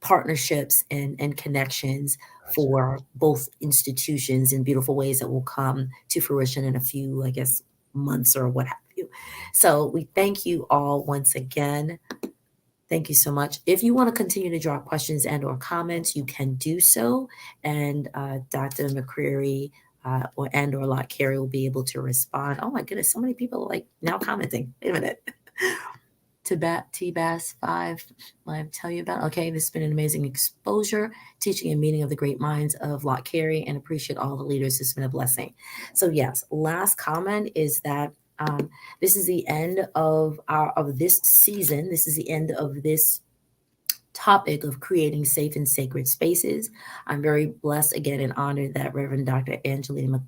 partnerships and connections for both institutions in beautiful ways that will come to fruition in a few, I guess, months or what have you. So we thank you all once again. Thank you so much. If you want to continue to drop questions and or comments, you can do so. And Dr. McCreary or Lot Carey will be able to respond. Oh my goodness, so many people are like now commenting. Wait a minute. T-Bass 5, I tell you about. Okay, this has been an amazing exposure, teaching and meeting of the great minds of Lot Carey, and appreciate all the leaders. It's been a blessing. So yes, last comment is that this is the end of this season. This is the end of this topic of creating safe and sacred spaces. I'm very blessed again and honored that Reverend Dr. Angelina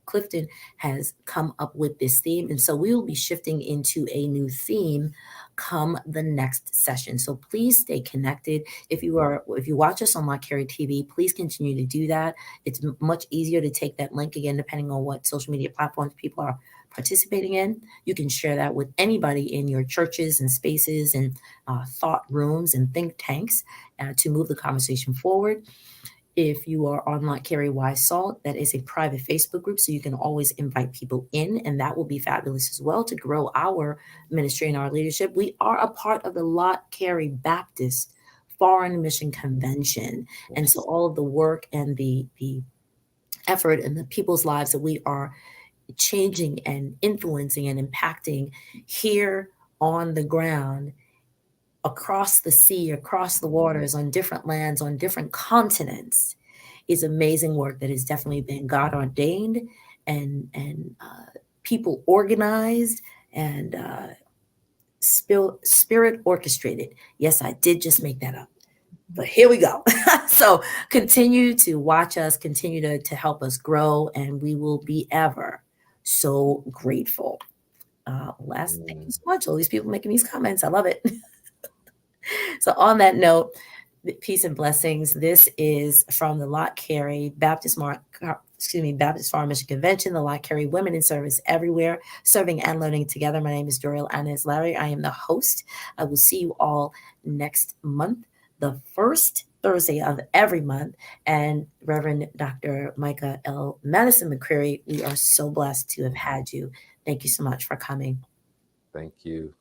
Clifton has come up with this theme. And so we will be shifting into a new theme come the next session. So please stay connected. If you watch us on McCreary TV, please continue to do that. It's much easier to take that link again, depending on what social media platforms people are participating in. You can share that with anybody in your churches and spaces and thought rooms and think tanks to move the conversation forward. If you are on Like Carrie Y Salt, that is a private Facebook group, so you can always invite people in, and that will be fabulous as well to grow our ministry and our leadership. We are a part of the Lot Carey Baptist Foreign Mission Convention, and so all of the work and the effort and the people's lives that we are changing and influencing and impacting here on the ground, across the sea, across the waters, on different lands, on different continents, is amazing work that has definitely been God ordained and people organized and spirit orchestrated. Yes, I did just make that up. But here we go. So continue to watch us, continue to help us grow, and we will be ever so grateful. Thank you so much. All these people making these comments. I love it. So on that note, peace and blessings. This is from the Lot Carey Baptist Foreign Mission Convention, the Lot Carey Women in Service Everywhere, serving and learning together. My name is Doriel Anez Larry. I am the host. I will see you all next month, the first Thursday of every month. And Reverend Dr. Micah L. Madison McCreary, we are so blessed to have had you. Thank you so much for coming. Thank you.